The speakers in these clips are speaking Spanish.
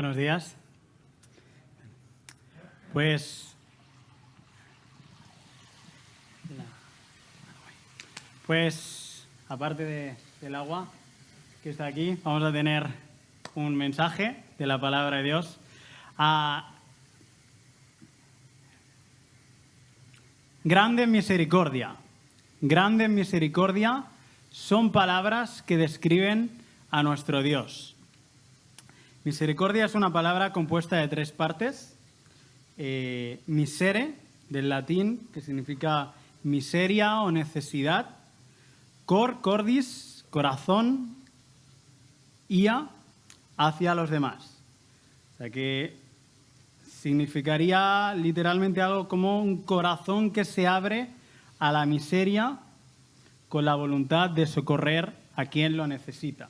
Buenos días. Pues aparte del agua que está aquí, vamos a tener un mensaje de la palabra de Dios. Grande misericordia. Grande misericordia son palabras que describen a nuestro Dios. Misericordia es una palabra compuesta de tres partes. Misere, del latín, que significa miseria o necesidad. Cordis, corazón. Ia, hacia los demás. O sea que significaría literalmente algo como un corazón que se abre a la miseria con la voluntad de socorrer a quien lo necesita.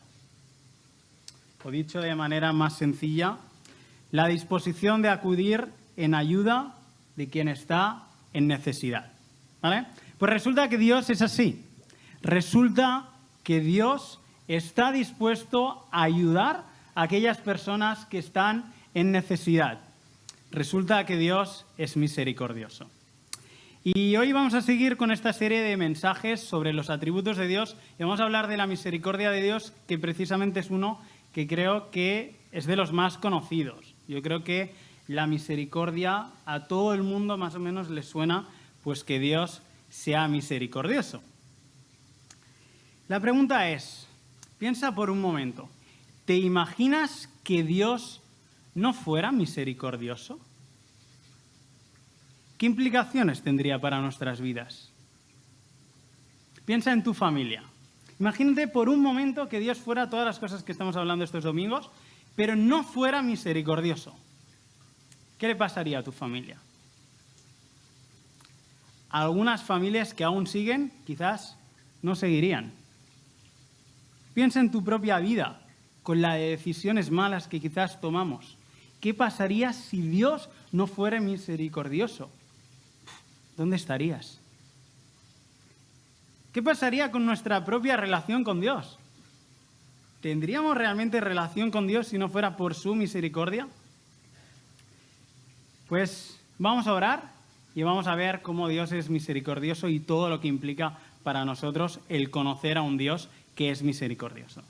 O dicho de manera más sencilla, la disposición de acudir en ayuda de quien está en necesidad. ¿Vale? Pues resulta que Dios es así. Resulta que Dios está dispuesto a ayudar a aquellas personas que están en necesidad. Resulta que Dios es misericordioso. Y hoy vamos a seguir con esta serie de mensajes sobre los atributos de Dios y vamos a hablar de la misericordia de Dios, que precisamente es uno que creo que es de los más conocidos. Yo creo que la misericordia a todo el mundo más o menos le suena, pues que Dios sea misericordioso. La pregunta es, piensa por un momento, ¿te imaginas que Dios no fuera misericordioso? ¿Qué implicaciones tendría para nuestras vidas? Piensa en tu familia. Imagínate por un momento que Dios fuera todas las cosas que estamos hablando estos domingos, pero no fuera misericordioso. ¿Qué le pasaría a tu familia? Algunas familias que aún siguen, quizás no seguirían. Piensa en tu propia vida, con la de decisiones malas que quizás tomamos. ¿Qué pasaría si Dios no fuera misericordioso? ¿Dónde estarías? ¿Qué pasaría con nuestra propia relación con Dios? ¿Tendríamos realmente relación con Dios si no fuera por su misericordia? Pues vamos a orar y vamos a ver cómo Dios es misericordioso y todo lo que implica para nosotros el conocer a un Dios que es misericordioso.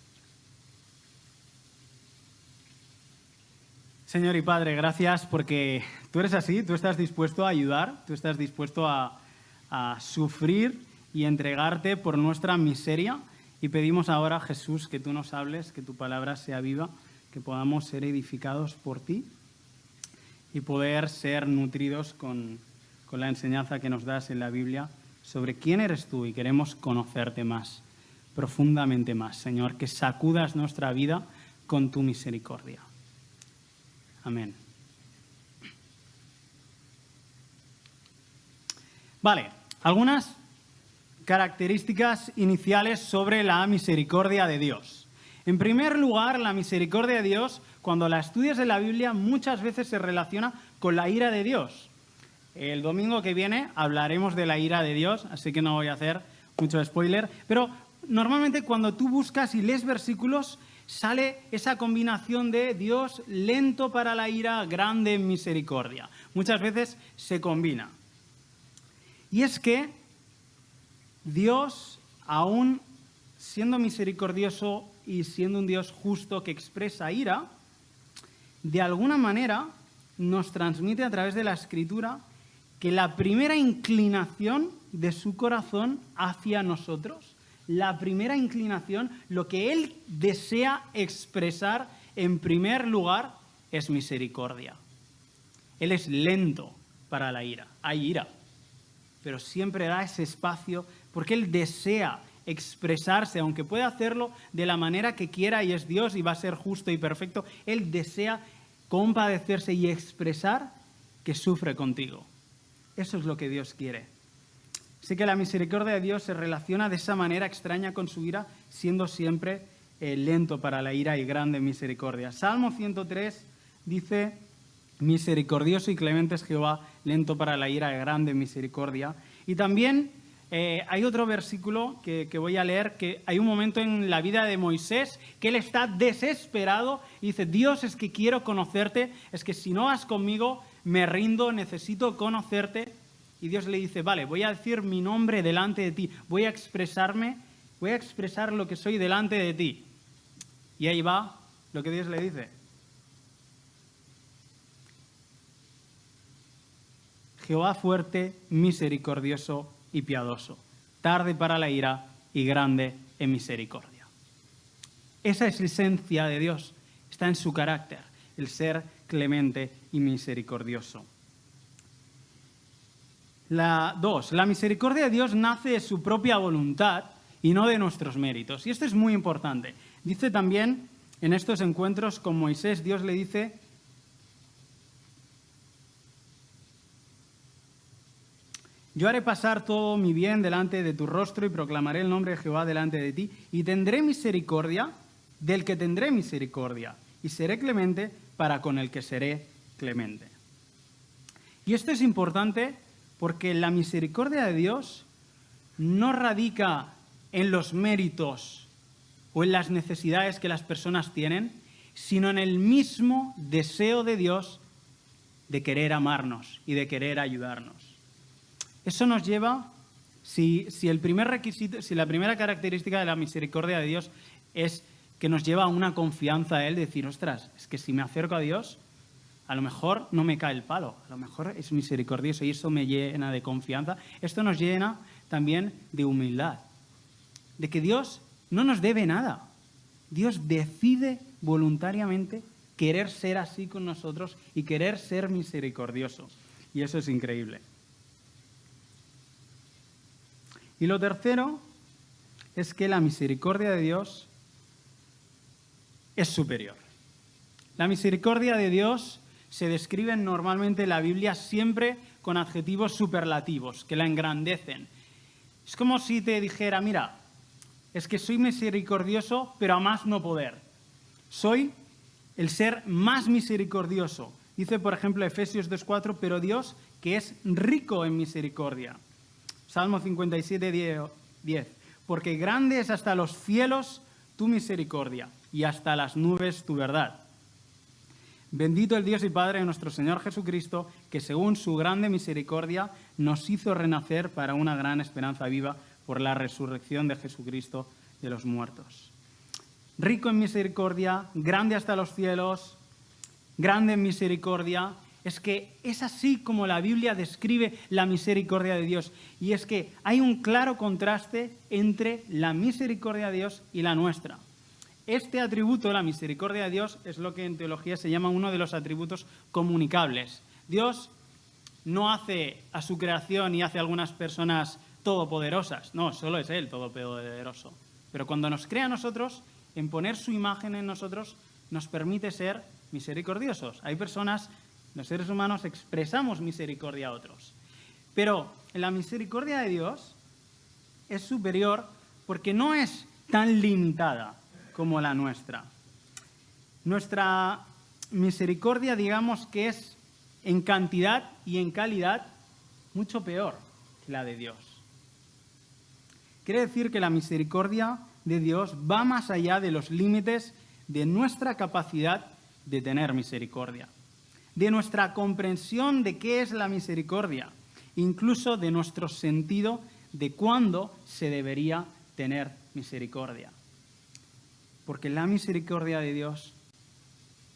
Señor y Padre, gracias porque tú eres así, tú estás dispuesto a ayudar, tú estás dispuesto a sufrir y entregarte por nuestra miseria. Y pedimos ahora, Jesús, que tú nos hables, que tu palabra sea viva, que podamos ser edificados por ti y poder ser nutridos con la enseñanza que nos das en la Biblia sobre quién eres tú, y queremos conocerte más, profundamente más, Señor, que sacudas nuestra vida con tu misericordia. Amén. Vale, algunas características iniciales sobre la misericordia de Dios. En primer lugar, la misericordia de Dios, cuando la estudias en la Biblia, muchas veces se relaciona con la ira de Dios. El domingo que viene hablaremos de la ira de Dios, así que no voy a hacer mucho spoiler, pero normalmente cuando tú buscas y lees versículos, sale esa combinación de Dios lento para la ira, grande en misericordia. Muchas veces se combina. Y es que Dios, aún siendo misericordioso y siendo un Dios justo que expresa ira, de alguna manera nos transmite a través de la Escritura que la primera inclinación de su corazón hacia nosotros, la primera inclinación, lo que Él desea expresar en primer lugar es misericordia. Él es lento para la ira. Hay ira, pero siempre da ese espacio porque Él desea expresarse, aunque puede hacerlo de la manera que quiera y es Dios y va a ser justo y perfecto. Él desea compadecerse y expresar que sufre contigo. Eso es lo que Dios quiere. Así que la misericordia de Dios se relaciona de esa manera extraña con su ira, siendo siempre lento para la ira y grande en misericordia. Salmo 103 dice: misericordioso y clemente es Jehová, lento para la ira y grande en misericordia. Y también Hay otro versículo que voy a leer, que hay un momento en la vida de Moisés que él está desesperado y dice, Dios, es que quiero conocerte, es que si no vas conmigo me rindo, necesito conocerte. Y Dios le dice, vale, voy a decir mi nombre delante de ti, voy a expresar lo que soy delante de ti. Y ahí va lo que Dios le dice. Jehová fuerte, misericordioso y piadoso, tarde para la ira y grande en misericordia. Esa es la esencia de Dios, está en su carácter, el ser clemente y misericordioso. La misericordia de Dios nace de su propia voluntad y no de nuestros méritos. Y esto es muy importante. Dice también en estos encuentros con Moisés, Dios le dice, yo haré pasar todo mi bien delante de tu rostro y proclamaré el nombre de Jehová delante de ti y tendré misericordia del que tendré misericordia y seré clemente para con el que seré clemente. Y esto es importante porque la misericordia de Dios no radica en los méritos o en las necesidades que las personas tienen, sino en el mismo deseo de Dios de querer amarnos y de querer ayudarnos. Eso nos lleva, si la primera característica de la misericordia de Dios es que nos lleva a una confianza a Él, decir, ostras, es que si me acerco a Dios, a lo mejor no me cae el palo, a lo mejor es misericordioso y eso me llena de confianza. Esto nos llena también de humildad, de que Dios no nos debe nada. Dios decide voluntariamente querer ser así con nosotros y querer ser misericordioso. Y eso es increíble. Y lo tercero es que la misericordia de Dios es superior. La misericordia de Dios se describe normalmente en la Biblia siempre con adjetivos superlativos, que la engrandecen. Es como si te dijera, mira, es que soy misericordioso, pero a más no poder. Soy el ser más misericordioso. Dice, por ejemplo, Efesios 2:4, pero Dios, que es rico en misericordia. Salmo 57:10, porque grande es hasta los cielos tu misericordia y hasta las nubes tu verdad. Bendito el Dios y Padre de nuestro Señor Jesucristo, que según su grande misericordia nos hizo renacer para una gran esperanza viva por la resurrección de Jesucristo de los muertos. Rico en misericordia, grande hasta los cielos, grande en misericordia. Es que es así como la Biblia describe la misericordia de Dios. Y es que hay un claro contraste entre la misericordia de Dios y la nuestra. Este atributo, la misericordia de Dios, es lo que en teología se llama uno de los atributos comunicables. Dios no hace a su creación y hace a algunas personas todopoderosas. No, solo es Él todopoderoso. Pero cuando nos crea a nosotros, en poner su imagen en nosotros, nos permite ser misericordiosos. Hay personas, los seres humanos, expresamos misericordia a otros. Pero la misericordia de Dios es superior porque no es tan limitada como la nuestra. Nuestra misericordia, digamos que es en cantidad y en calidad mucho peor que la de Dios. Quiere decir que la misericordia de Dios va más allá de los límites de nuestra capacidad de tener misericordia, de nuestra comprensión de qué es la misericordia, incluso de nuestro sentido de cuándo se debería tener misericordia. Porque la misericordia de Dios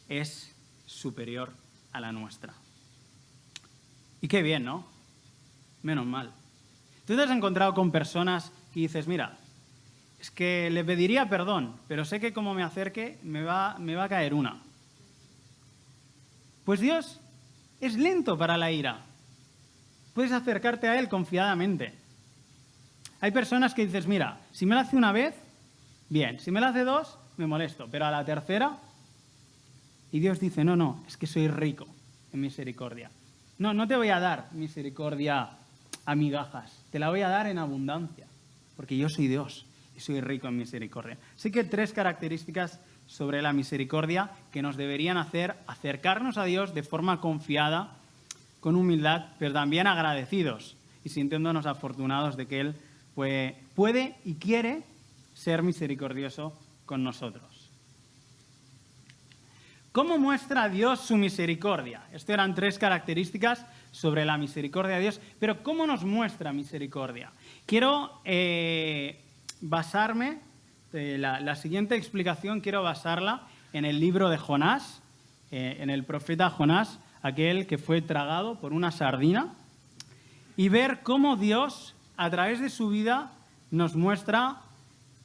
es superior a la nuestra. Y qué bien, ¿no? Menos mal. Tú te has encontrado con personas que dices, mira, es que le pediría perdón, pero sé que como me acerque me va a caer una. Pues Dios es lento para la ira. Puedes acercarte a Él confiadamente. Hay personas que dices, mira, si me la hace una vez, bien, si me la hace dos, me molesto, pero a la tercera, y Dios dice, no, es que soy rico en misericordia. No te voy a dar misericordia a migajas, te la voy a dar en abundancia, porque yo soy Dios y soy rico en misericordia. Así que 3 características sobre la misericordia que nos deberían hacer acercarnos a Dios de forma confiada, con humildad, pero también agradecidos y sintiéndonos afortunados de que Él pues puede y quiere ser misericordioso con nosotros. ¿Cómo muestra Dios su misericordia? Estas eran 3 características sobre la misericordia de Dios, pero ¿cómo nos muestra misericordia? Quiero basarme, la siguiente explicación quiero basarla en el libro de Jonás, en el profeta Jonás, aquel que fue tragado por una sardina, y ver cómo Dios, a través de su vida, nos muestra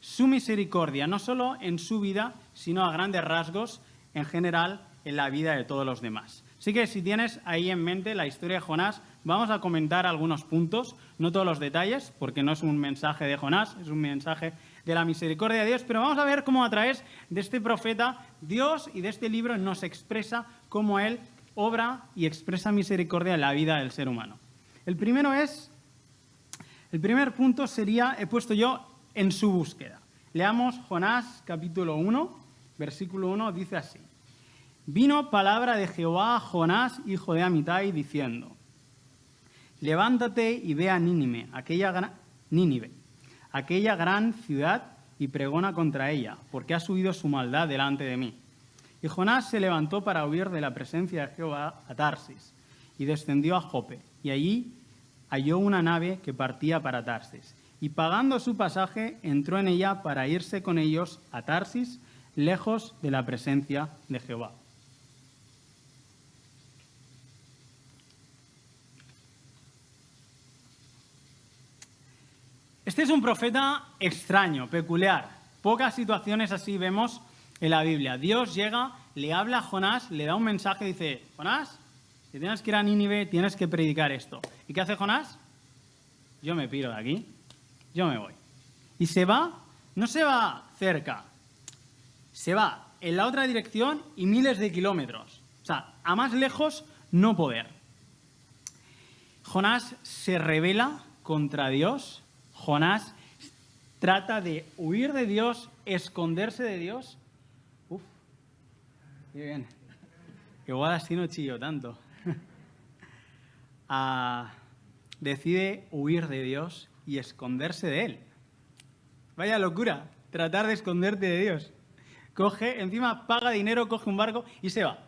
su misericordia, no solo en su vida, sino a grandes rasgos, en general, en la vida de todos los demás. Así que si tienes ahí en mente la historia de Jonás, vamos a comentar algunos puntos, no todos los detalles, porque no es un mensaje de Jonás, es un mensaje de la misericordia de Dios, pero vamos a ver cómo a través de este profeta, Dios y de este libro nos expresa cómo Él obra y expresa misericordia en la vida del ser humano. El primer punto sería, he puesto yo, en su búsqueda. Leamos Jonás capítulo 1, versículo 1, dice así. Vino palabra de Jehová a Jonás, hijo de Amitai, diciendo: levántate y ve a Nínive, aquella gran ciudad, y pregona contra ella, porque ha subido su maldad delante de mí. Y Jonás se levantó para huir de la presencia de Jehová a Tarsis, y descendió a Jope, y allí halló una nave que partía para Tarsis, y pagando su pasaje entró en ella para irse con ellos a Tarsis, lejos de la presencia de Jehová. Este es un profeta extraño, peculiar. Pocas situaciones así vemos en la Biblia. Dios llega, le habla a Jonás, le da un mensaje y dice: Jonás, si tienes que ir a Nínive, tienes que predicar esto. ¿Y qué hace Jonás? Yo me piro de aquí, yo me voy. Y se va, no se va cerca, se va en la otra dirección y miles de kilómetros. O sea, a más lejos no poder. Jonás se rebela contra Dios. Jonás trata de huir de Dios, esconderse de Dios. Uf, qué bien. Igual así no chillo tanto. Decide huir de Dios y esconderse de Él. Vaya locura, tratar de esconderte de Dios. Coge, encima paga dinero, coge un barco y se va.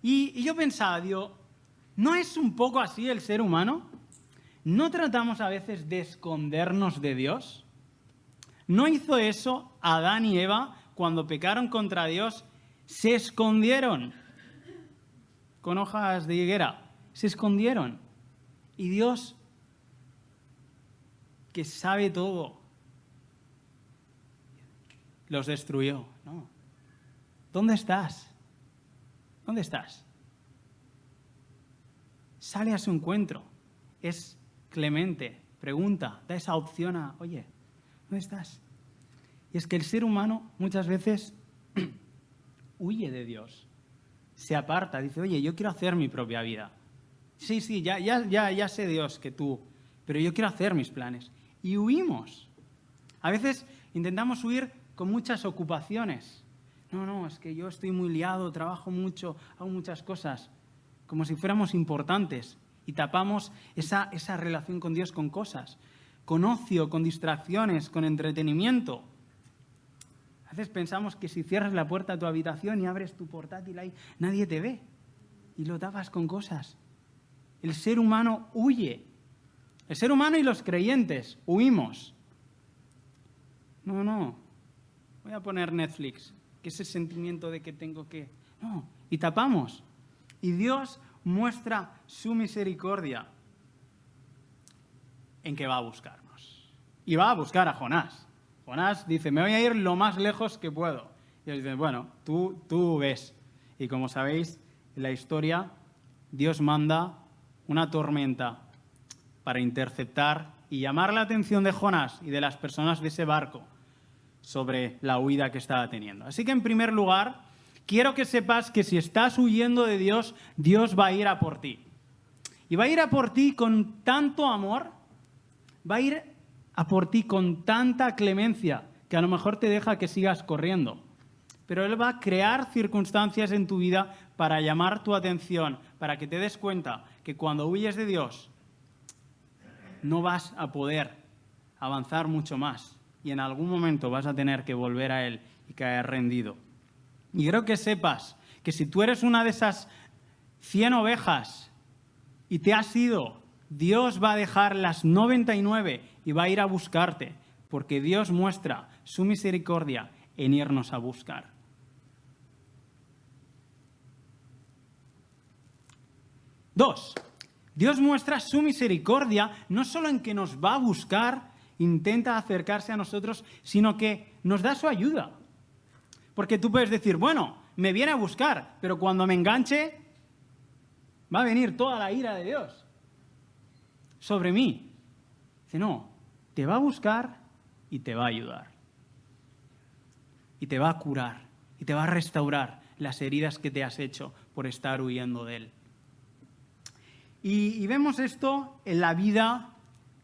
Y yo pensaba, digo, ¿no es un poco así el ser humano? ¿No tratamos a veces de escondernos de Dios? ¿No hizo eso Adán y Eva cuando pecaron contra Dios? Se escondieron con hojas de higuera. Se escondieron. Y Dios, que sabe todo, los destruyó. No. ¿Dónde estás? ¿Dónde estás? Sale a su encuentro. Es clemente, pregunta, da esa opción a, oye, ¿dónde estás? Y es que el ser humano muchas veces huye de Dios, se aparta, dice, oye, yo quiero hacer mi propia vida. Sí, ya sé Dios que tú, pero yo quiero hacer mis planes. Y huimos. A veces intentamos huir con muchas ocupaciones. No, es que yo estoy muy liado, trabajo mucho, hago muchas cosas, como si fuéramos importantes. Y tapamos esa relación con Dios con cosas, con ocio, con distracciones, con entretenimiento. A veces pensamos que si cierras la puerta de tu habitación y abres tu portátil ahí, nadie te ve. Y lo tapas con cosas. El ser humano huye. El ser humano y los creyentes huimos. No. Voy a poner Netflix, que ese sentimiento de que tengo que... No, y tapamos. Y Dios muestra su misericordia en que va a buscarnos. Y va a buscar a Jonás. Jonás dice, me voy a ir lo más lejos que puedo. Y él dice, bueno, tú ves. Y como sabéis, en la historia, Dios manda una tormenta para interceptar y llamar la atención de Jonás y de las personas de ese barco sobre la huida que estaba teniendo. Así que, en primer lugar, quiero que sepas que si estás huyendo de Dios, Dios va a ir a por ti. Y va a ir a por ti con tanto amor, va a ir a por ti con tanta clemencia, que a lo mejor te deja que sigas corriendo. Pero Él va a crear circunstancias en tu vida para llamar tu atención, para que te des cuenta que cuando huyes de Dios, no vas a poder avanzar mucho más y en algún momento vas a tener que volver a Él y caer rendido. Y quiero que sepas que si tú eres una de esas 100 ovejas y te has ido, Dios va a dejar las 99 y va a ir a buscarte, porque Dios muestra su misericordia en irnos a buscar. Dos, Dios muestra su misericordia no solo en que nos va a buscar, intenta acercarse a nosotros, sino que nos da su ayuda. Porque tú puedes decir, bueno, me viene a buscar, pero cuando me enganche, va a venir toda la ira de Dios sobre mí. Dice, no, te va a buscar y te va a ayudar. Y te va a curar, y te va a restaurar las heridas que te has hecho por estar huyendo de Él. Y vemos esto en la vida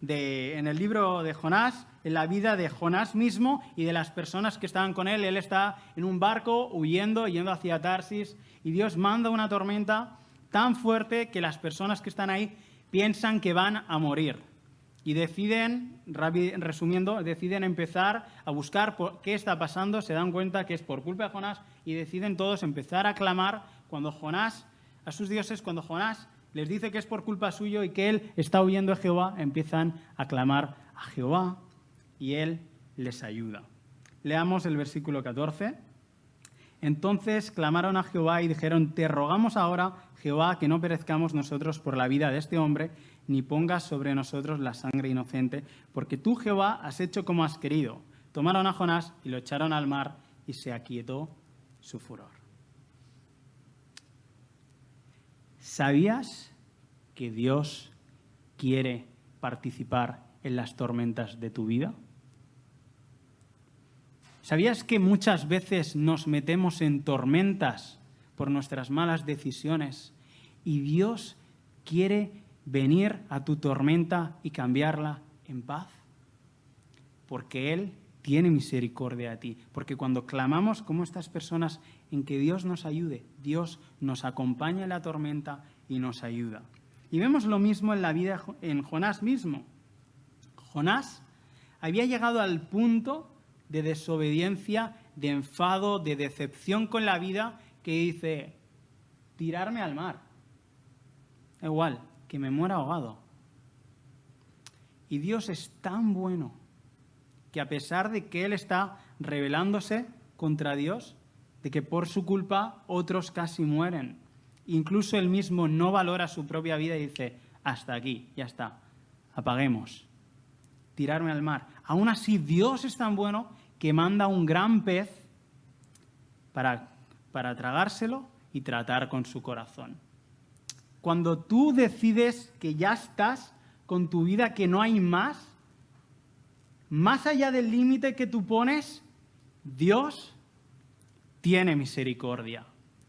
en el libro de Jonás, en la vida de Jonás mismo y de las personas que estaban con él. Él está en un barco huyendo, yendo hacia Tarsis, y Dios manda una tormenta tan fuerte que las personas que están ahí piensan que van a morir. Y deciden, resumiendo, deciden empezar a buscar qué está pasando, se dan cuenta que es por culpa de Jonás y deciden todos empezar a clamar a sus dioses, cuando Jonás les dice que es por culpa suyo y que él está huyendo de Jehová, empiezan a clamar a Jehová y él les ayuda. Leamos el versículo 14. Entonces clamaron a Jehová y dijeron, te rogamos ahora, Jehová, que no perezcamos nosotros por la vida de este hombre, ni pongas sobre nosotros la sangre inocente, porque tú, Jehová, has hecho como has querido. Tomaron a Jonás y lo echaron al mar y se aquietó su furor. ¿Sabías que Dios quiere participar en las tormentas de tu vida? ¿Sabías que muchas veces nos metemos en tormentas por nuestras malas decisiones y Dios quiere venir a tu tormenta y cambiarla en paz? Porque Él tiene misericordia de ti. Porque cuando clamamos como estas personas en que Dios nos ayude, Dios nos acompaña en la tormenta y nos ayuda. Y vemos lo mismo en la vida en Jonás mismo. Jonás había llegado al punto de desobediencia, de enfado, de decepción con la vida, que dice, tirarme al mar. Da igual, que me muera ahogado. Y Dios es tan bueno que a pesar de que Él está rebelándose contra Dios, de que por su culpa otros casi mueren, incluso Él mismo no valora su propia vida y dice, hasta aquí, ya está, apaguemos, tirarme al mar. Aún así, Dios es tan bueno que manda un gran pez para tragárselo y tratar con su corazón. Cuando tú decides que ya estás con tu vida, que no hay más allá del límite que tú pones, Dios tiene misericordia.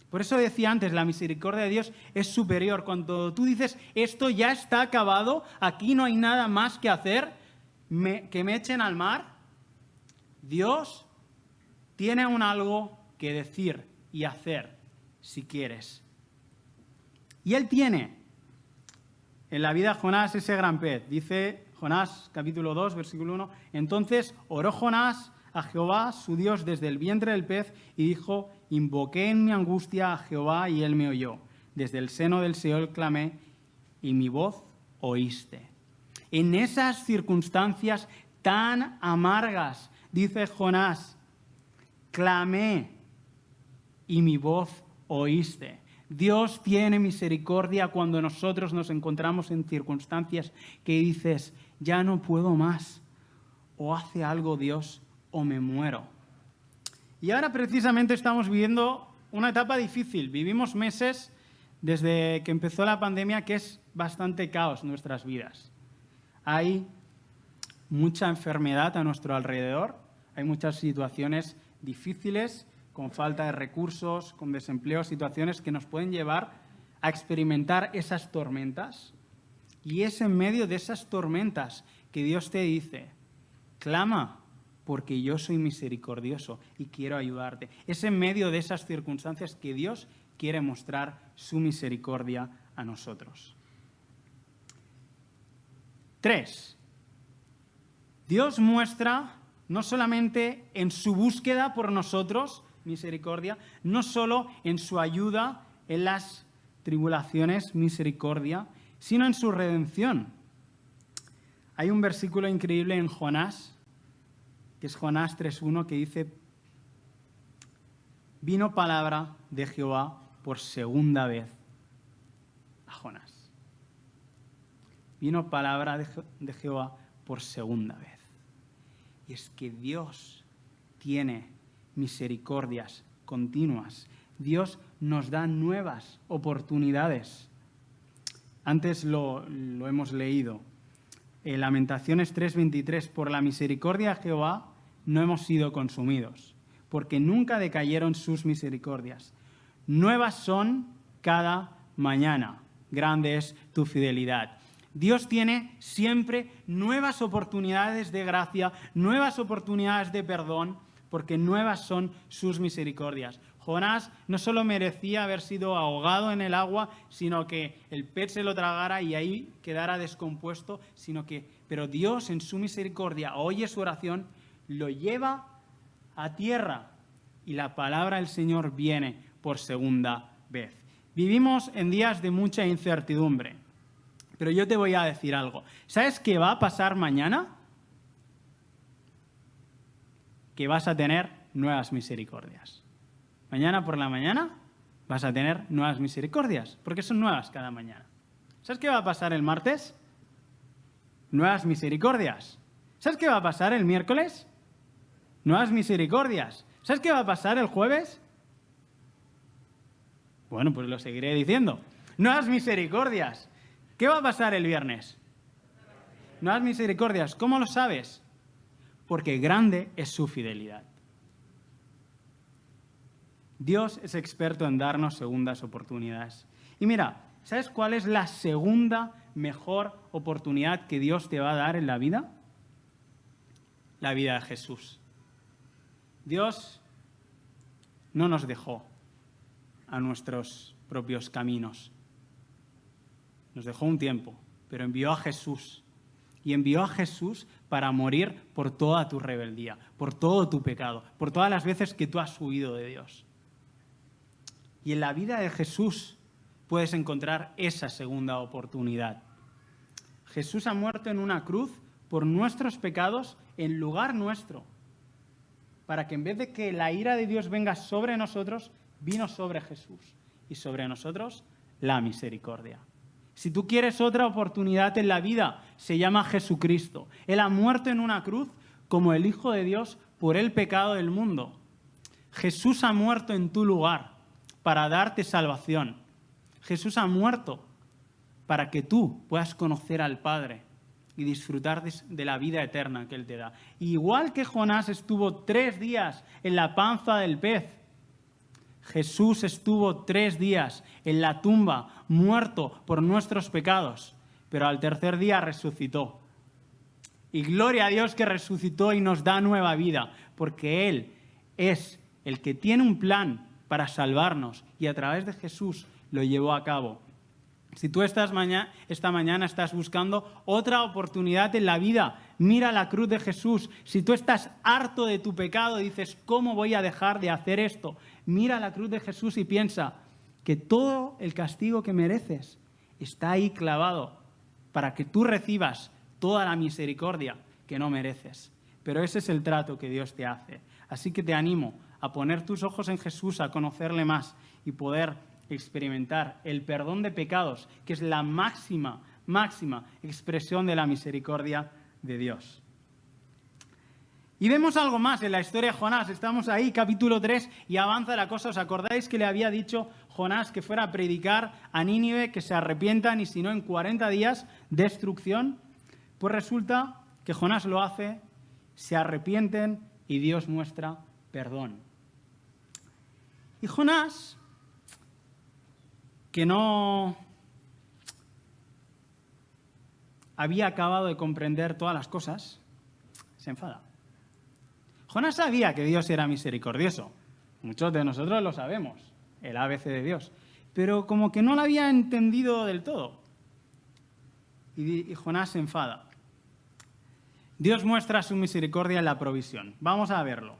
Por eso decía antes, la misericordia de Dios es superior. Cuando tú dices, esto ya está acabado, aquí no hay nada más que hacer, que me echen al mar, Dios tiene aún algo que decir y hacer, si quieres. Y Él tiene en la vida de Jonás ese gran pez. Dice Jonás, capítulo 2, versículo 1, entonces oró Jonás a Jehová, su Dios, desde el vientre del pez, y dijo, invoqué en mi angustia a Jehová, y Él me oyó. Desde el seno del Seol clamé, y mi voz oíste. En esas circunstancias tan amargas, dice Jonás, clamé, y mi voz oíste. Dios tiene misericordia cuando nosotros nos encontramos en circunstancias que dices, ya no puedo más, o hace algo Dios, o me muero. Y ahora precisamente estamos viviendo una etapa difícil. Vivimos meses desde que empezó la pandemia que es bastante caos en nuestras vidas. Hay mucha enfermedad a nuestro alrededor, hay muchas situaciones difíciles, con falta de recursos, con desempleo, situaciones que nos pueden llevar a experimentar esas tormentas. Y es en medio de esas tormentas que Dios te dice, clama, porque yo soy misericordioso y quiero ayudarte. Es en medio de esas circunstancias que Dios quiere mostrar su misericordia a nosotros. 3. Dios muestra no solamente en su búsqueda por nosotros, misericordia, no solo en su ayuda en las tribulaciones, misericordia, sino en su redención. Hay un versículo increíble en Jonás, que es Jonás 3:1, que dice: vino palabra de Jehová por segunda vez a Jonás. Vino palabra de Jehová por segunda vez. Y es que Dios tiene misericordias continuas. Dios nos da nuevas oportunidades. Antes lo hemos leído. En Lamentaciones 3:23, por la misericordia de Jehová no hemos sido consumidos, porque nunca decayeron sus misericordias. Nuevas son cada mañana. Grande es tu fidelidad. Dios tiene siempre nuevas oportunidades de gracia, nuevas oportunidades de perdón, porque nuevas son sus misericordias. Jonás no solo merecía haber sido ahogado en el agua, sino que el pez se lo tragara y ahí quedara descompuesto, pero Dios en su misericordia oye su oración, lo lleva a tierra y la palabra del Señor viene por segunda vez. Vivimos en días de mucha incertidumbre, pero yo te voy a decir algo. ¿Sabes qué va a pasar mañana? Que vas a tener nuevas misericordias. Mañana por la mañana vas a tener nuevas misericordias, porque son nuevas cada mañana. ¿Sabes qué va a pasar el martes? Nuevas misericordias. ¿Sabes qué va a pasar el miércoles? Nuevas misericordias. ¿Sabes qué va a pasar el jueves? Bueno, pues lo seguiré diciendo. Nuevas misericordias. ¿Qué va a pasar el viernes? Nuevas misericordias. ¿Cómo lo sabes? Porque grande es su fidelidad. Dios es experto en darnos segundas oportunidades. Y mira, ¿sabes cuál es la segunda mejor oportunidad que Dios te va a dar en la vida? La vida de Jesús. Dios no nos dejó a nuestros propios caminos. Nos dejó un tiempo, pero envió a Jesús. Y envió a Jesús para morir por toda tu rebeldía, por todo tu pecado, por todas las veces que tú has huido de Dios. Y en la vida de Jesús puedes encontrar esa segunda oportunidad. Jesús ha muerto en una cruz por nuestros pecados en lugar nuestro, para que en vez de que la ira de Dios venga sobre nosotros, vino sobre Jesús y sobre nosotros la misericordia. Si tú quieres otra oportunidad en la vida, se llama Jesucristo. Él ha muerto en una cruz como el Hijo de Dios por el pecado del mundo. Jesús ha muerto en tu lugar para darte salvación. Jesús ha muerto para que tú puedas conocer al Padre y disfrutar de la vida eterna que Él te da. Igual que Jonás estuvo 3 días en la panza del pez, Jesús estuvo 3 días en la tumba, muerto por nuestros pecados, pero al tercer día resucitó. Y gloria a Dios que resucitó y nos da nueva vida, porque Él es el que tiene un plan para salvarnos y a través de Jesús lo llevó a cabo. Si tú esta mañana estás buscando otra oportunidad en la vida, mira la cruz de Jesús. Si tú estás harto de tu pecado y dices, ¿cómo voy a dejar de hacer esto? Mira la cruz de Jesús y piensa que todo el castigo que mereces está ahí clavado para que tú recibas toda la misericordia que no mereces. Pero ese es el trato que Dios te hace. Así que te animo a poner tus ojos en Jesús, a conocerle más y poder experimentar el perdón de pecados, que es la máxima expresión de la misericordia de Dios. Y vemos algo más en la historia de Jonás. Estamos ahí, capítulo 3, y avanza la cosa. ¿Os acordáis que le había dicho Jonás que fuera a predicar a Nínive, que se arrepientan y si no en 40 días, destrucción? Pues resulta que Jonás lo hace, se arrepienten y Dios muestra perdón. Y Jonás, que no había acabado de comprender todas las cosas, se enfada. Jonás sabía que Dios era misericordioso. Muchos de nosotros lo sabemos, el ABC de Dios. Pero como que no lo había entendido del todo. Y Jonás se enfada. Dios muestra su misericordia en la provisión. Vamos a verlo.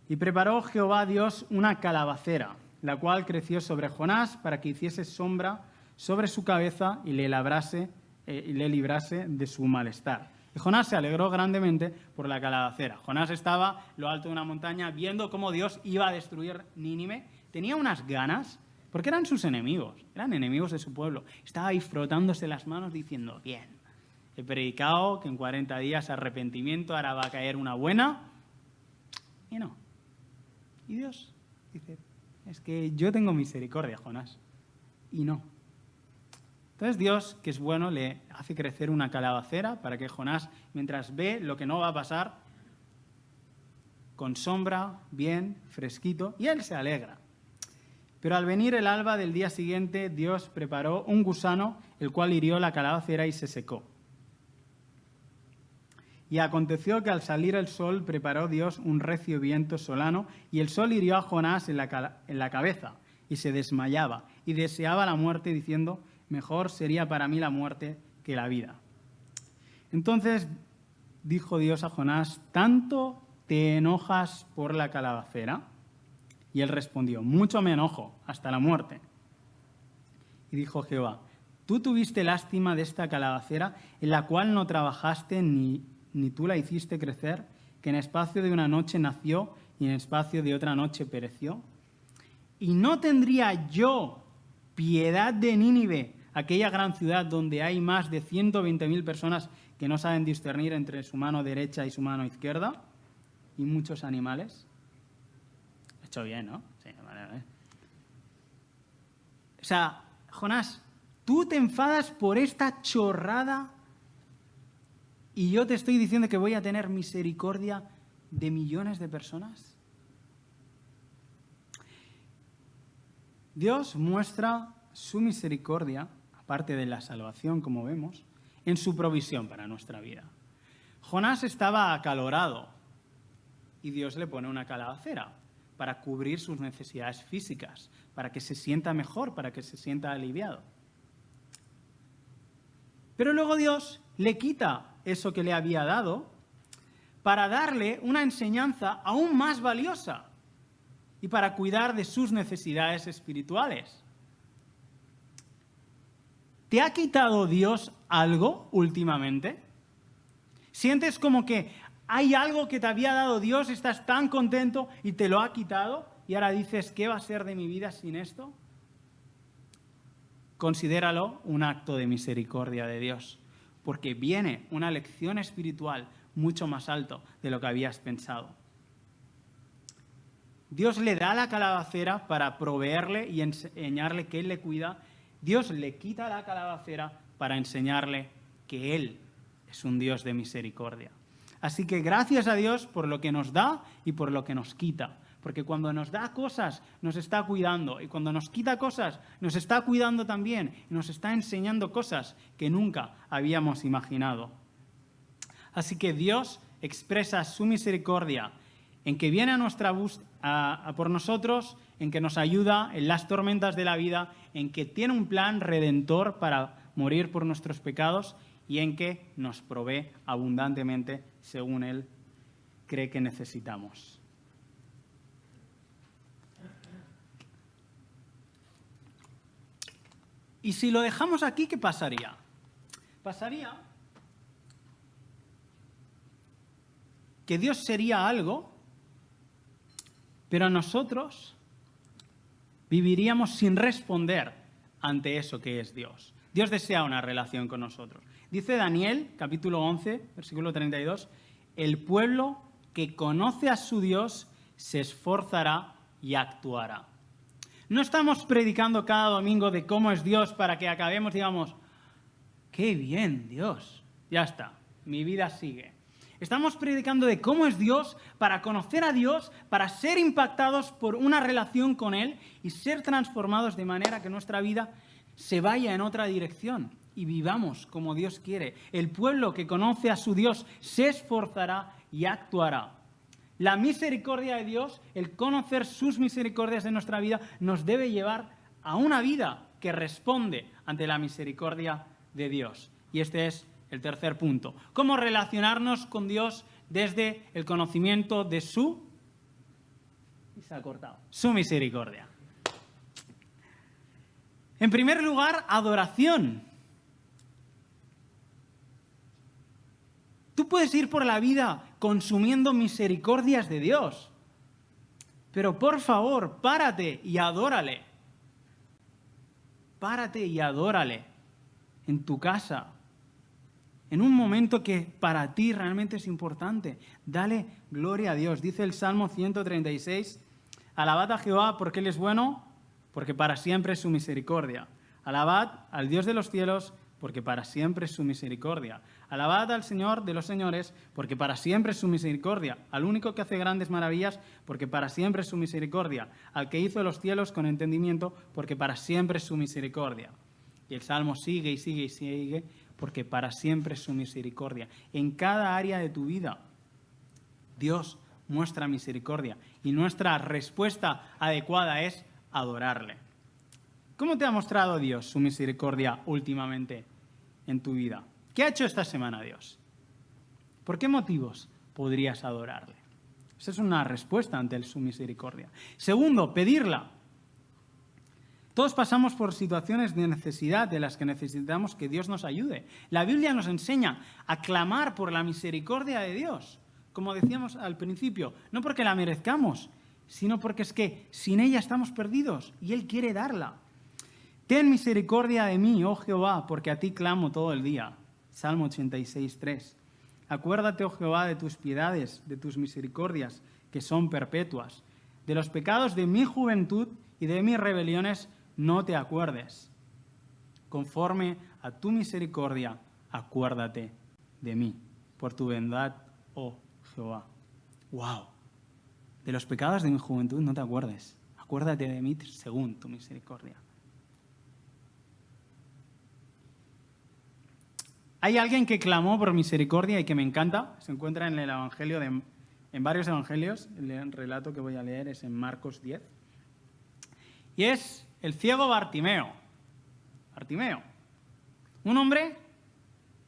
Y preparó Jehová Dios una calabacera, la cual creció sobre Jonás para que hiciese sombra sobre su cabeza y le librase de su malestar. Y Jonás se alegró grandemente por la calabacera. Jonás estaba en lo alto de una montaña viendo cómo Dios iba a destruir Nínive. Tenía unas ganas, porque eran sus enemigos, eran enemigos de su pueblo. Estaba ahí frotándose las manos diciendo, bien, he predicado que en 40 días arrepentimiento, ahora va a caer una buena. Y no. Y Dios dice, es que yo tengo misericordia, Jonás. Y no. Entonces Dios, que es bueno, le hace crecer una calabacera para que Jonás, mientras ve lo que no va a pasar, con sombra, bien, fresquito, y él se alegra. Pero al venir el alba del día siguiente, Dios preparó un gusano, el cual hirió la calabacera y se secó. Y aconteció que al salir el sol preparó Dios un recio viento solano, y el sol hirió a Jonás en la cabeza, y se desmayaba, y deseaba la muerte, diciendo, mejor sería para mí la muerte que la vida. Entonces dijo Dios a Jonás, ¿tanto te enojas por la calabacera? Y él respondió, mucho me enojo, hasta la muerte. Y dijo Jehová, tú tuviste lástima de esta calabacera, en la cual no trabajaste ni tú la hiciste crecer, que en espacio de una noche nació y en espacio de otra noche pereció. ¿Y no tendría yo piedad de Nínive, aquella gran ciudad donde hay más de 120.000 personas que no saben discernir entre su mano derecha y su mano izquierda? Y muchos animales. He hecho bien, ¿no? Sí, vale. O sea, Jonás, tú te enfadas por esta chorrada y yo te estoy diciendo que voy a tener misericordia de millones de personas. Dios muestra su misericordia, aparte de la salvación, como vemos, en su provisión para nuestra vida. Jonás estaba acalorado y Dios le pone una calabacera para cubrir sus necesidades físicas, para que se sienta mejor, para que se sienta aliviado. Pero luego Dios le quita eso que le había dado para darle una enseñanza aún más valiosa y para cuidar de sus necesidades espirituales. ¿Te ha quitado Dios algo últimamente? ¿Sientes como que hay algo que te había dado Dios, estás tan contento y te lo ha quitado y ahora dices, ¿qué va a ser de mi vida sin esto? Considéralo un acto de misericordia de Dios, porque viene una lección espiritual mucho más alto de lo que habías pensado. Dios le da la calabacera para proveerle y enseñarle que Él le cuida. Dios le quita la calabacera para enseñarle que Él es un Dios de misericordia. Así que gracias a Dios por lo que nos da y por lo que nos quita. Porque cuando nos da cosas, nos está cuidando. Y cuando nos quita cosas, nos está cuidando también. Y nos está enseñando cosas que nunca habíamos imaginado. Así que Dios expresa su misericordia en que viene a nuestra por nosotros, en que nos ayuda en las tormentas de la vida, en que tiene un plan redentor para morir por nuestros pecados y en que nos provee abundantemente según Él cree que necesitamos. Y si lo dejamos aquí, ¿qué pasaría? Pasaría que Dios sería algo, pero nosotros viviríamos sin responder ante eso que es Dios. Dios desea una relación con nosotros. Dice Daniel, capítulo 11, versículo 32, el pueblo que conoce a su Dios se esforzará y actuará. No estamos predicando cada domingo de cómo es Dios para que acabemos, digamos, qué bien Dios, ya está, mi vida sigue. Estamos predicando de cómo es Dios para conocer a Dios, para ser impactados por una relación con Él y ser transformados de manera que nuestra vida se vaya en otra dirección y vivamos como Dios quiere. El pueblo que conoce a su Dios se esforzará y actuará. La misericordia de Dios, el conocer sus misericordias en nuestra vida, nos debe llevar a una vida que responde ante la misericordia de Dios. Y este es el tercer punto. ¿Cómo relacionarnos con Dios desde el conocimiento de su misericordia? En primer lugar, adoración. Tú puedes ir por la vida consumiendo misericordias de Dios, pero por favor, párate y adórale. Párate y adórale en tu casa, en un momento que para ti realmente es importante. Dale gloria a Dios. Dice el Salmo 136, alabad a Jehová porque Él es bueno, porque para siempre es su misericordia. Alabad al Dios de los cielos, porque para siempre es su misericordia. Alabad al Señor de los señores, porque para siempre es su misericordia. Al único que hace grandes maravillas, porque para siempre es su misericordia. Al que hizo los cielos con entendimiento, porque para siempre es su misericordia. Y el Salmo sigue y sigue y sigue, porque para siempre es su misericordia. En cada área de tu vida, Dios muestra misericordia. Y nuestra respuesta adecuada es adorarle. ¿Cómo te ha mostrado Dios su misericordia últimamente en tu vida? ¿Qué ha hecho esta semana Dios? ¿Por qué motivos podrías adorarle? Esa es una respuesta ante su misericordia. Segundo, pedirla. Todos pasamos por situaciones de necesidad de las que necesitamos que Dios nos ayude. La Biblia nos enseña a clamar por la misericordia de Dios, como decíamos al principio, no porque la merezcamos, sino porque es que sin ella estamos perdidos y Él quiere darla. Ten misericordia de mí, oh Jehová, porque a ti clamo todo el día. Salmo 86:3. Acuérdate, oh Jehová, de tus piedades, de tus misericordias, que son perpetuas. De los pecados de mi juventud y de mis rebeliones no te acuerdes. Conforme a tu misericordia, acuérdate de mí, por tu bondad, oh Jehová. ¡Wow! De los pecados de mi juventud no te acuerdes. Acuérdate de mí según tu misericordia. Hay alguien que clamó por misericordia y que me encanta. Se encuentra en el Evangelio, en varios evangelios. El relato que voy a leer es en Marcos 10. Y es el ciego Bartimeo. Bartimeo. Un hombre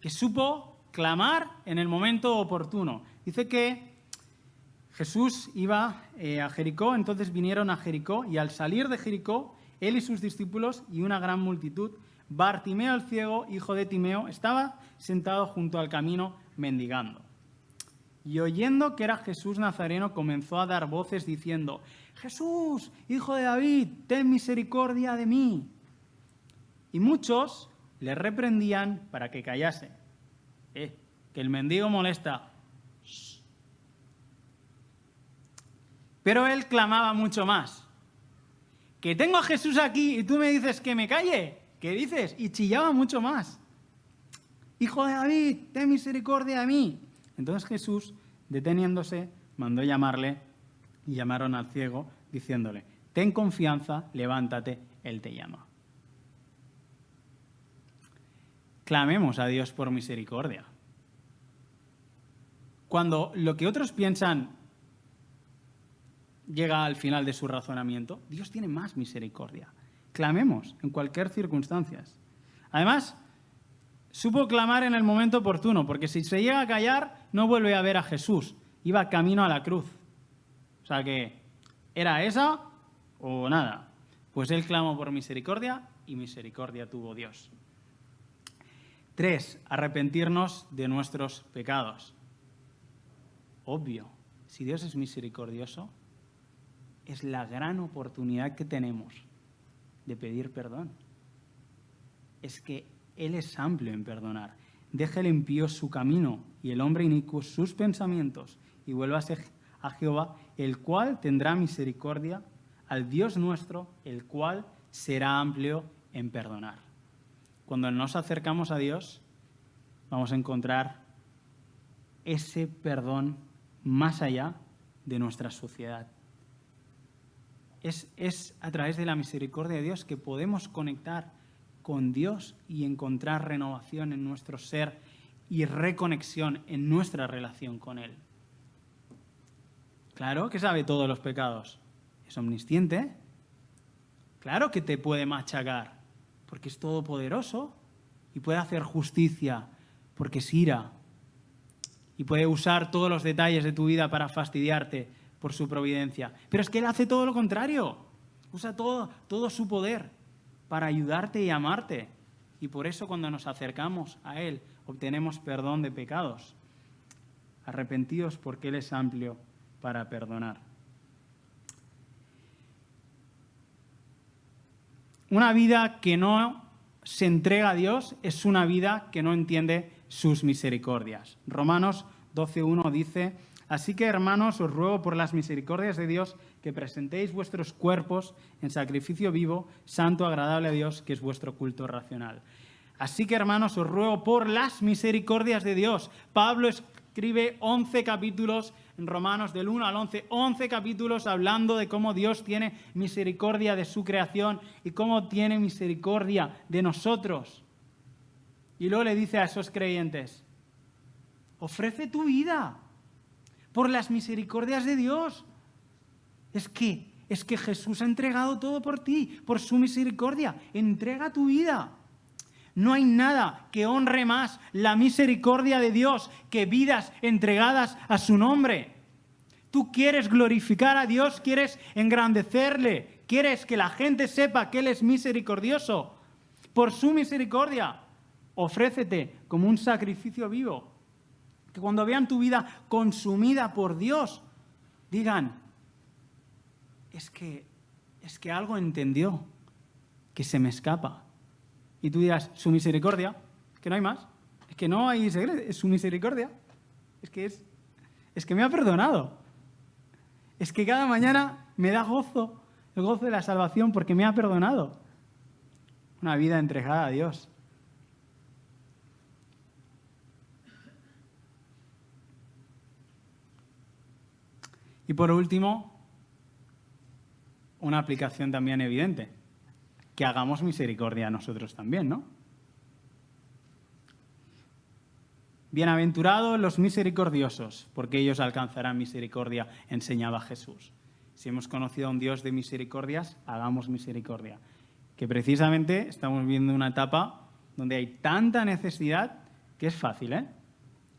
que supo clamar en el momento oportuno. Dice que Jesús iba a Jericó, entonces vinieron a Jericó y al salir de Jericó, él y sus discípulos y una gran multitud, Bartimeo el ciego, hijo de Timeo, estaba sentado junto al camino mendigando. Y oyendo que era Jesús Nazareno, comenzó a dar voces diciendo: Jesús, hijo de David, ten misericordia de mí. Y muchos le reprendían para que callase. Que el mendigo molesta. Shh. Pero él clamaba mucho más. Que tengo a Jesús aquí y tú me dices que me calle. ¿Qué dices? Y chillaba mucho más. Hijo de David, ten misericordia de mí. Entonces Jesús, deteniéndose, mandó llamarle y llamaron al ciego diciéndole: ten confianza, levántate, él te llama. Clamemos a Dios por misericordia. Cuando lo que otros piensan llega al final de su razonamiento, Dios tiene más misericordia. Clamemos en cualquier circunstancia. Además, supo clamar en el momento oportuno, porque si se llega a callar, no vuelve a ver a Jesús. Iba camino a la cruz. O sea que, ¿era esa o nada? Pues él clamó por misericordia y misericordia tuvo Dios. 3. Arrepentirnos de nuestros pecados. Obvio, si Dios es misericordioso, es la gran oportunidad que tenemos de pedir perdón. Es que Él es amplio en perdonar. Deja el impío su camino y el hombre inicuo sus pensamientos y vuélvase a Jehová, el cual tendrá misericordia, al Dios nuestro, el cual será amplio en perdonar. Cuando nos acercamos a Dios, vamos a encontrar ese perdón más allá de nuestra sociedad. Es a través de la misericordia de Dios que podemos conectar con Dios y encontrar renovación en nuestro ser y reconexión en nuestra relación con Él. Claro que sabe todos los pecados. Es omnisciente. Claro que te puede machacar, porque es todopoderoso y puede hacer justicia porque es ira. Y puede usar todos los detalles de tu vida para fastidiarte por su providencia. Pero es que Él hace todo lo contrario. Usa todo su poder para ayudarte y amarte. Y por eso cuando nos acercamos a Él, obtenemos perdón de pecados. Arrepentidos porque Él es amplio para perdonar. Una vida que no se entrega a Dios es una vida que no entiende sus misericordias. Romanos 12:1 dice: así que, hermanos, os ruego por las misericordias de Dios que presentéis vuestros cuerpos en sacrificio vivo, santo, agradable a Dios, que es vuestro culto racional. Así que, hermanos, os ruego por las misericordias de Dios. Pablo escribe 11 capítulos en Romanos, del 1 al 11, 11 capítulos hablando de cómo Dios tiene misericordia de su creación y cómo tiene misericordia de nosotros. Y luego le dice a esos creyentes: ofrece tu vida por las misericordias de Dios. Es que Jesús ha entregado todo por ti, por su misericordia. Entrega tu vida. No hay nada que honre más la misericordia de Dios que vidas entregadas a su nombre. Tú quieres glorificar a Dios, quieres engrandecerle, quieres que la gente sepa que Él es misericordioso. Por su misericordia, ofrécete como un sacrificio vivo. Que cuando vean tu vida consumida por Dios, digan: es que algo entendió, que se me escapa. Y tú dirás: su misericordia, que no hay más, es que no hay secreto, es su misericordia, es que me ha perdonado, es que cada mañana me da gozo, el gozo de la salvación porque me ha perdonado. Una vida entregada a Dios. Y por último, una aplicación también evidente: que hagamos misericordia a nosotros también, ¿no? Bienaventurados los misericordiosos, porque ellos alcanzarán misericordia, enseñaba Jesús. Si hemos conocido a un Dios de misericordias, hagamos misericordia. Que precisamente estamos viendo una etapa donde hay tanta necesidad que es fácil, ¿eh?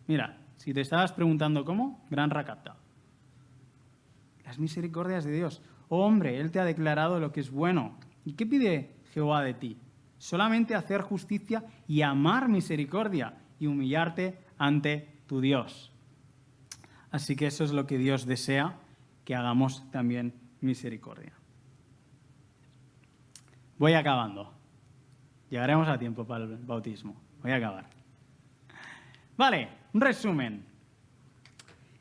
Mira, si te estabas preguntando cómo, gran racapta. Las misericordias de Dios. Oh, hombre, Él te ha declarado lo que es bueno. ¿Y qué pide Jehová de ti? Solamente hacer justicia y amar misericordia y humillarte ante tu Dios. Así que eso es lo que Dios desea, que hagamos también misericordia. Voy acabando. Llegaremos a tiempo para el bautismo. Voy a acabar. Vale, un resumen.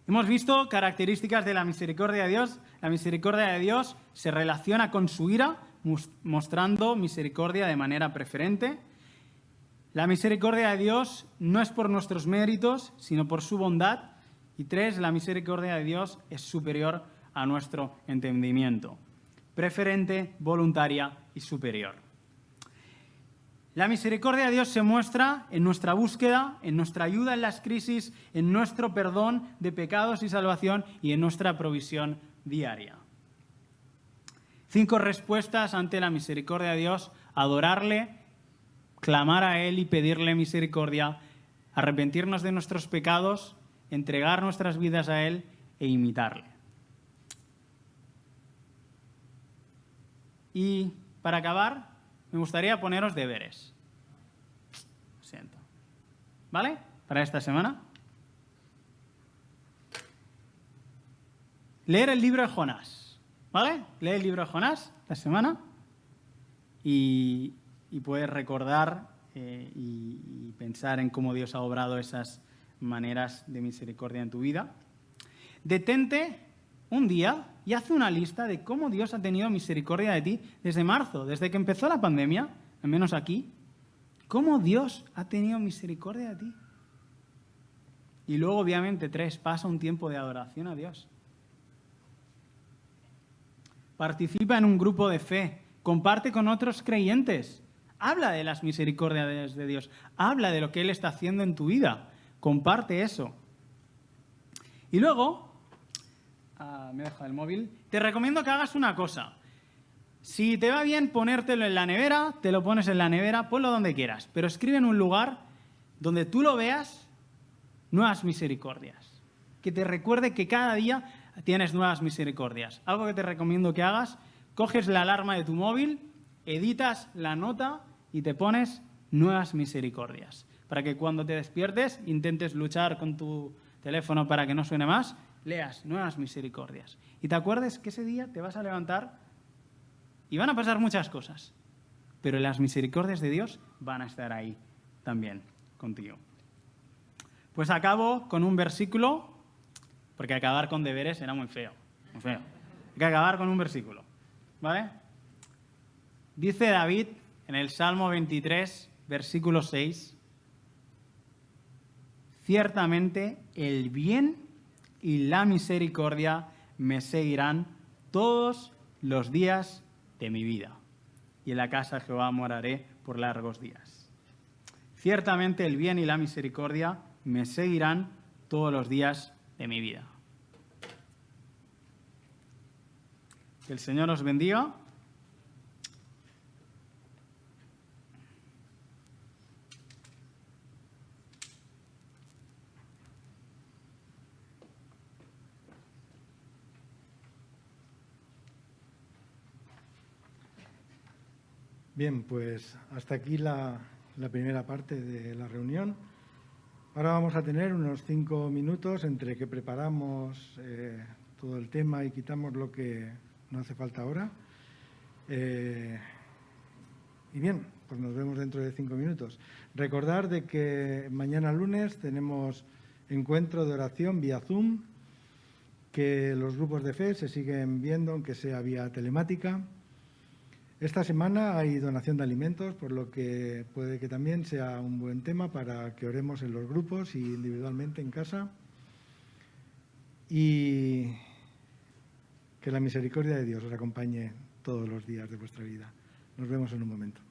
Hemos visto características de la misericordia de Dios. La misericordia de Dios se relaciona con su ira, mostrando misericordia de manera preferente. La misericordia de Dios no es por nuestros méritos, sino por su bondad. Y 3, la misericordia de Dios es superior a nuestro entendimiento. Preferente, voluntaria y superior. La misericordia de Dios se muestra en nuestra búsqueda, en nuestra ayuda en las crisis, en nuestro perdón de pecados y salvación y en nuestra provisión diaria. 5 respuestas ante la misericordia de Dios: adorarle, clamar a Él y pedirle misericordia, arrepentirnos de nuestros pecados, entregar nuestras vidas a Él e imitarle. Y para acabar, me gustaría poneros deberes. Lo siento. ¿Vale? Para esta semana. Leer el libro de Jonás. ¿Vale? Lee el libro de Jonás esta semana y puedes recordar y pensar en cómo Dios ha obrado esas maneras de misericordia en tu vida. Detente un día y haz una lista de cómo Dios ha tenido misericordia de ti desde marzo, desde que empezó la pandemia, al menos aquí. Cómo Dios ha tenido misericordia de ti. Y luego, obviamente, 3, pasa un tiempo de adoración a Dios. Participa en un grupo de fe. Comparte con otros creyentes. Habla de las misericordias de Dios. Habla de lo que Él está haciendo en tu vida. Comparte eso. Y luego, me he dejado el móvil. Te recomiendo que hagas una cosa. Si te va bien ponértelo en la nevera, te lo pones en la nevera, ponlo donde quieras. Pero escribe en un lugar donde tú lo veas, nuevas misericordias. Que te recuerde que cada día tienes nuevas misericordias. Algo que te recomiendo que hagas, coges la alarma de tu móvil, editas la nota y te pones nuevas misericordias. Para que cuando te despiertes, intentes luchar con tu teléfono para que no suene más, leas nuevas misericordias. Y te acuerdes que ese día te vas a levantar y van a pasar muchas cosas, pero las misericordias de Dios van a estar ahí también contigo. Pues acabo con un versículo, porque acabar con deberes era muy feo, muy feo. Hay que acabar con un versículo, ¿vale? Dice David en el Salmo 23, versículo 6, ciertamente el bien y la misericordia me seguirán todos los días de mi vida, y en la casa de Jehová moraré por largos días. Ciertamente el bien y la misericordia me seguirán todos los días de mi vida. Que el Señor os bendiga. Bien, pues hasta aquí la primera parte de la reunión. Ahora vamos a tener unos 5 minutos entre que preparamos todo el tema y quitamos lo que no hace falta ahora. Y bien, pues nos vemos dentro de 5 minutos. Recordar de que mañana lunes tenemos encuentro de oración vía Zoom, que los grupos de fe se siguen viendo, aunque sea vía telemática. Esta semana hay donación de alimentos, por lo que puede que también sea un buen tema para que oremos en los grupos y individualmente en casa. Y que la misericordia de Dios os acompañe todos los días de vuestra vida. Nos vemos en un momento.